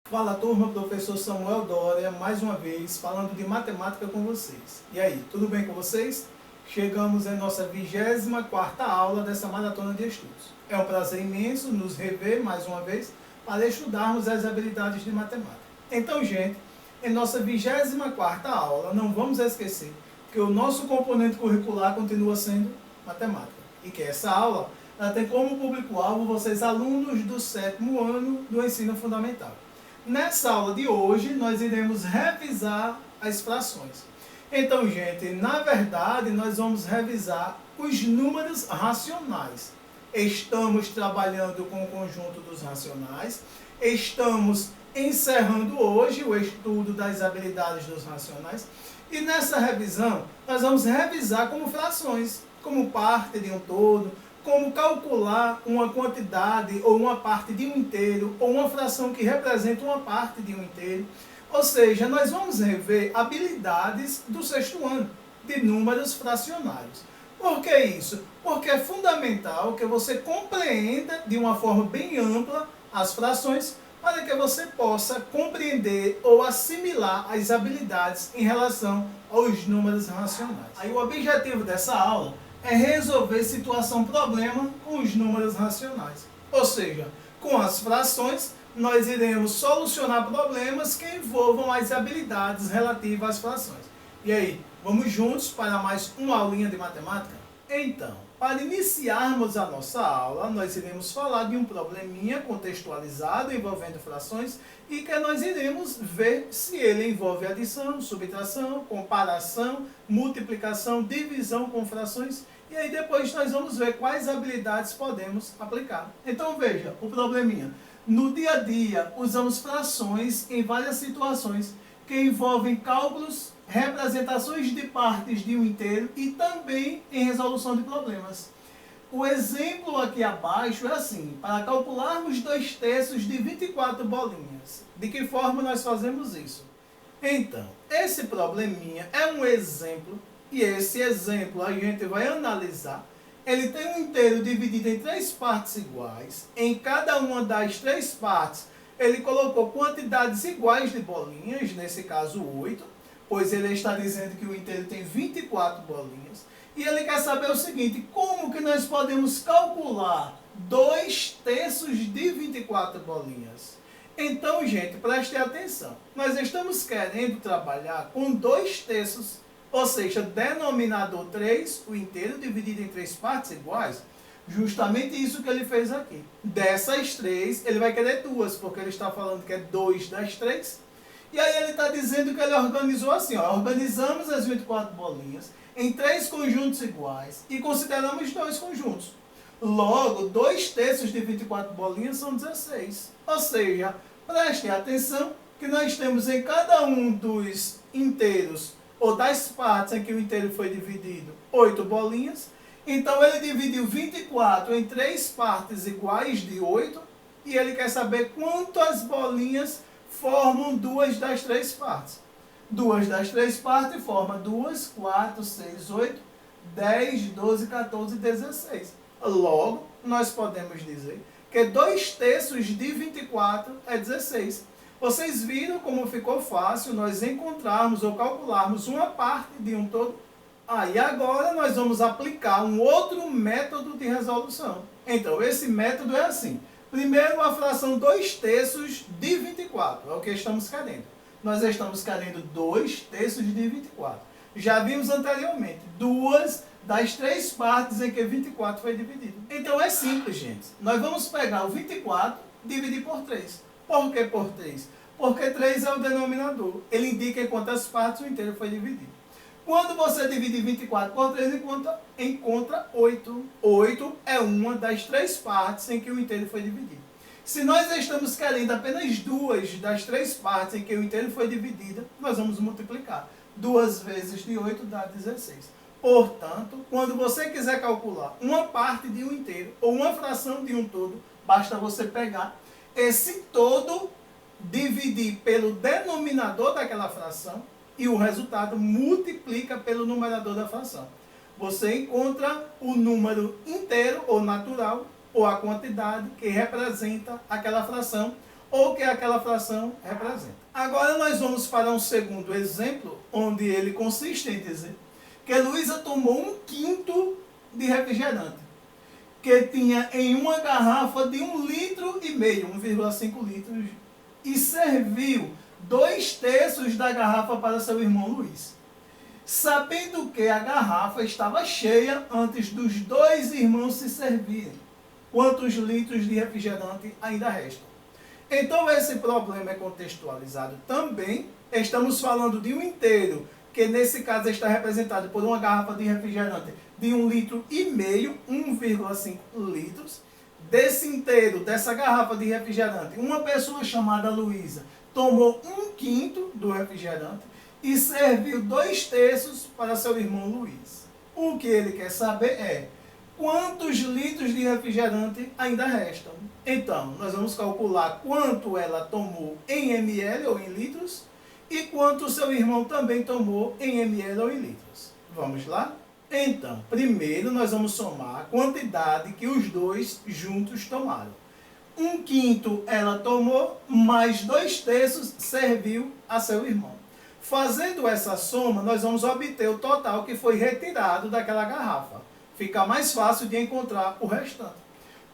Fala turma, professor Samuel Dória, mais uma vez falando de matemática com vocês. E aí, tudo bem com vocês? Chegamos em nossa 24ª aula dessa maratona de estudos. É um prazer imenso nos rever mais uma vez para estudarmos as habilidades de matemática. Então, gente, em nossa 24ª aula, não vamos esquecer que o nosso componente curricular continua sendo matemática. E que essa aula ela tem como público-alvo vocês alunos do 7º ano do ensino fundamental. Nessa aula de hoje, nós iremos revisar as frações. Então, gente, na verdade, nós vamos revisar os números racionais. Estamos trabalhando com o conjunto dos racionais. Estamos encerrando hoje o estudo das habilidades dos racionais. E nessa revisão, nós vamos revisar como frações, como parte de um todo, como calcular uma quantidade ou uma parte de um inteiro, ou uma fração que representa uma parte de um inteiro. Ou seja, nós vamos rever habilidades do 6º ano, de números fracionários. Por que isso? Porque é fundamental que você compreenda de uma forma bem ampla as frações, para que você possa compreender ou assimilar as habilidades em relação aos números racionais. Aí o objetivo dessa aula é resolver situação-problema com os números racionais. Ou seja, com as frações, nós iremos solucionar problemas que envolvam as habilidades relativas às frações. E aí, vamos juntos para mais uma aulinha de matemática? Então, para iniciarmos a nossa aula, nós iremos falar de um probleminha contextualizado envolvendo frações e que nós iremos ver se ele envolve adição, subtração, comparação, multiplicação, divisão com frações. E aí depois nós vamos ver quais habilidades podemos aplicar. Então veja, o probleminha. No dia a dia, usamos frações em várias situações que envolvem cálculos, representações de partes de um inteiro e também em resolução de problemas. O exemplo aqui abaixo é assim: para calcularmos 2/3 de 24 bolinhas. De que forma nós fazemos isso? Então, esse probleminha é um exemplo, e esse exemplo a gente vai analisar. Ele tem um inteiro dividido em 3 partes iguais. Em cada uma das 3 partes, ele colocou quantidades iguais de bolinhas, nesse caso 8, pois ele está dizendo que o inteiro tem 24 bolinhas. E ele quer saber o seguinte: como que nós podemos calcular 2/3 de 24 bolinhas? Então, gente, preste atenção. Nós estamos querendo trabalhar com 2/3, ou seja, denominador 3, o inteiro dividido em 3 partes iguais. Justamente isso que ele fez aqui. Dessas 3, ele vai querer 2, porque ele está falando que é 2/3. E aí ele está dizendo que ele organizou assim, ó, organizamos as 24 bolinhas em 3 conjuntos iguais e consideramos 2 conjuntos. Logo, 2/3 de 24 bolinhas são 16. Ou seja, prestem atenção que nós temos em cada um dos inteiros, ou das partes em que o inteiro foi dividido, 8 bolinhas. Então ele dividiu 24 em 3 partes iguais de 8, e ele quer saber quantas bolinhas formam 2 das 3 partes. 2 das 3 partes formam 2, 4, 6, 8, 10, 12, 14 e 16. Logo, nós podemos dizer que 2/3 de 24 é 16. Vocês viram como ficou fácil nós encontrarmos ou calcularmos uma parte de um todo? E agora nós vamos aplicar um outro método de resolução. Então, esse método é assim. Primeiro, a fração 2/3 de 24, é o que estamos querendo. Nós estamos querendo 2/3 de 24. Já vimos anteriormente, 2 das 3 partes em que 24 foi dividido. Então é simples, gente. Nós vamos pegar o 24 e dividir por 3. Por que por 3? Porque 3 é o denominador. Ele indica em quantas partes o inteiro foi dividido. Quando você divide 24 por 3, encontra 8. 8 é uma das 3 partes em que o inteiro foi dividido. Se nós estamos querendo apenas 2 das 3 partes em que o inteiro foi dividido, nós vamos multiplicar. 2 vezes de 8 dá 16. Portanto, quando você quiser calcular uma parte de um inteiro ou uma fração de um todo, basta você pegar esse todo, dividir pelo denominador daquela fração e o resultado multiplica pelo numerador da fração. Você encontra o número inteiro ou natural, ou a quantidade que representa aquela fração, ou que aquela fração representa. Agora nós vamos para um segundo exemplo, onde ele consiste em dizer que Luísa tomou 1/5 de refrigerante, que tinha em uma garrafa de 1,5 litro, 1,5 litros, e serviu 2/3 da garrafa para seu irmão Luiz, sabendo que a garrafa estava cheia antes dos dois irmãos se servirem. Quantos litros de refrigerante ainda restam? Então esse problema é contextualizado também. Estamos falando de um inteiro, que nesse caso está representado por uma garrafa de refrigerante de 1,5 litro, 1,5 litros. Desse inteiro, dessa garrafa de refrigerante, uma pessoa chamada Luísa tomou 1/5 do refrigerante e serviu 2/3 para seu irmão Luiz. O que ele quer saber é quantos litros de refrigerante ainda restam. Então, nós vamos calcular quanto ela tomou em ml ou em litros e quanto seu irmão também tomou em ml ou em litros. Vamos lá? Então, primeiro nós vamos somar a quantidade que os dois juntos tomaram. 1/5 ela tomou, mais 2/3 serviu a seu irmão. Fazendo essa soma, nós vamos obter o total que foi retirado daquela garrafa. Fica mais fácil de encontrar o restante.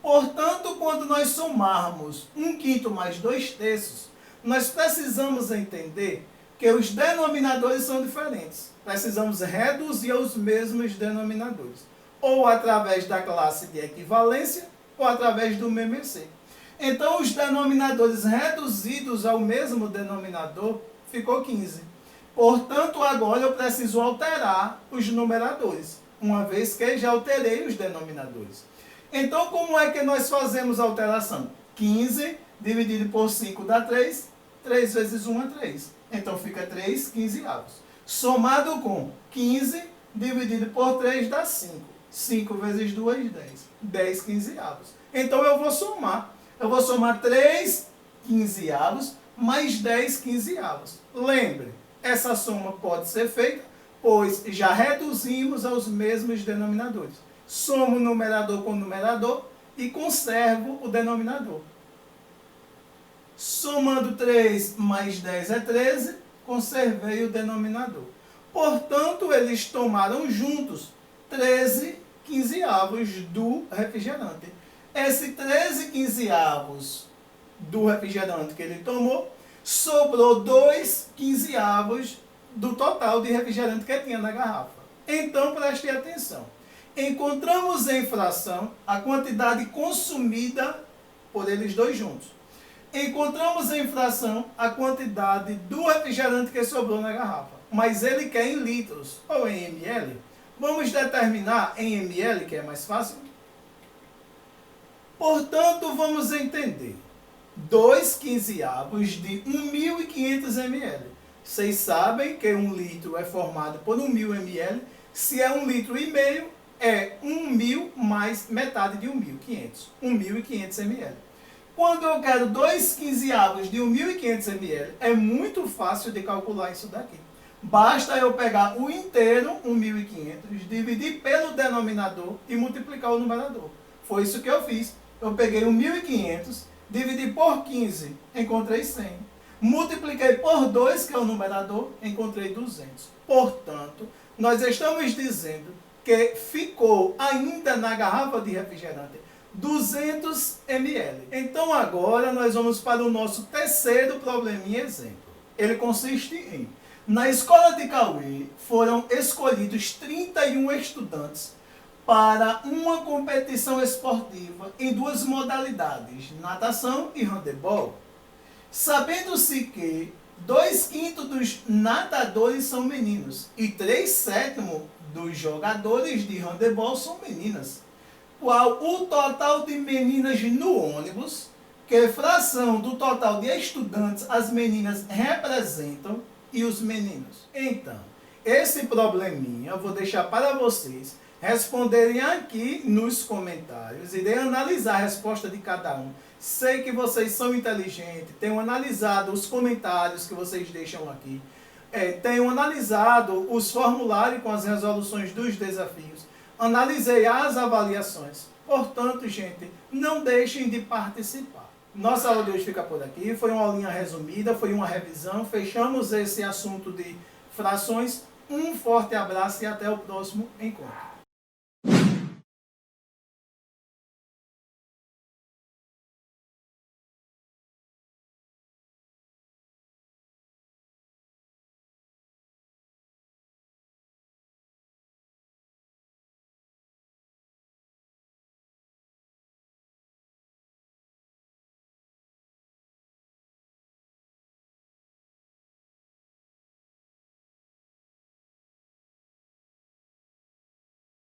Portanto, quando nós somarmos 1/5 mais 2/3, nós precisamos entender que os denominadores são diferentes. Precisamos reduzir aos mesmos denominadores, ou através da classe de equivalência, ou através do MMC. Então, os denominadores reduzidos ao mesmo denominador ficou 15. Portanto, agora eu preciso alterar os numeradores, uma vez que já alterei os denominadores. Então, como é que nós fazemos a alteração? 15 dividido por 5 dá 3, 3 vezes 1 é 3. Então, fica 3 quinzeavos. Somado com 15 dividido por 3 dá 5. 5 vezes 2, 10. 10 quinzeavos. Então, eu vou somar. Eu vou somar 3 quinzeavos mais 10 quinzeavos. Lembre, essa soma pode ser feita, pois já reduzimos aos mesmos denominadores. Somo o numerador com o numerador e conservo o denominador. Somando 3 mais 10 é 13, conservei o denominador. Portanto, eles tomaram juntos 13 quinzeavos do refrigerante. Esse 13 quinzeavos do refrigerante que ele tomou, sobrou 2 quinzeavos do total de refrigerante que tinha na garrafa. Então, preste atenção. Encontramos em fração a quantidade consumida por eles dois juntos. Encontramos em fração a quantidade do refrigerante que sobrou na garrafa. Mas ele quer em litros ou em ml. Vamos determinar em ml, que é mais fácil. Portanto, vamos entender. 2 quinzeavos de 1.500 ml. Vocês sabem que 1 litro é formado por 1.000 ml. Se é 1,5 litro, é 1.000 mais metade de 1.500. 1.500 ml. Quando eu quero 2 quinzeavos de 1.500 ml, é muito fácil de calcular isso daqui. Basta eu pegar o inteiro, 1.500, dividir pelo denominador e multiplicar o numerador. Foi isso que eu fiz. Eu peguei 1.500, dividi por 15, encontrei 100. Multipliquei por 2, que é o numerador, encontrei 200. Portanto, nós estamos dizendo que ficou ainda na garrafa de refrigerante 200 ml. Então agora nós vamos para o nosso terceiro probleminha exemplo. Ele consiste em: na escola de Cauê foram escolhidos 31 estudantes para uma competição esportiva em 2 modalidades, natação e handebol. Sabendo-se que 2/5 dos nadadores são meninos e 3/7 dos jogadores de handebol são meninas. Qual o total de meninas no ônibus, que fração do total de estudantes as meninas representam e os meninos? Então, esse probleminha eu vou deixar para vocês responderem aqui nos comentários. Irei analisar a resposta de cada um. Sei que vocês são inteligentes, tenham analisado os comentários que vocês deixam aqui. Tenham analisado os formulários com as resoluções dos desafios. Analisei as avaliações. Portanto, gente, não deixem de participar. Nossa aula de hoje fica por aqui. Foi uma aulinha resumida, foi uma revisão. Fechamos esse assunto de frações. Um forte abraço e até o próximo encontro.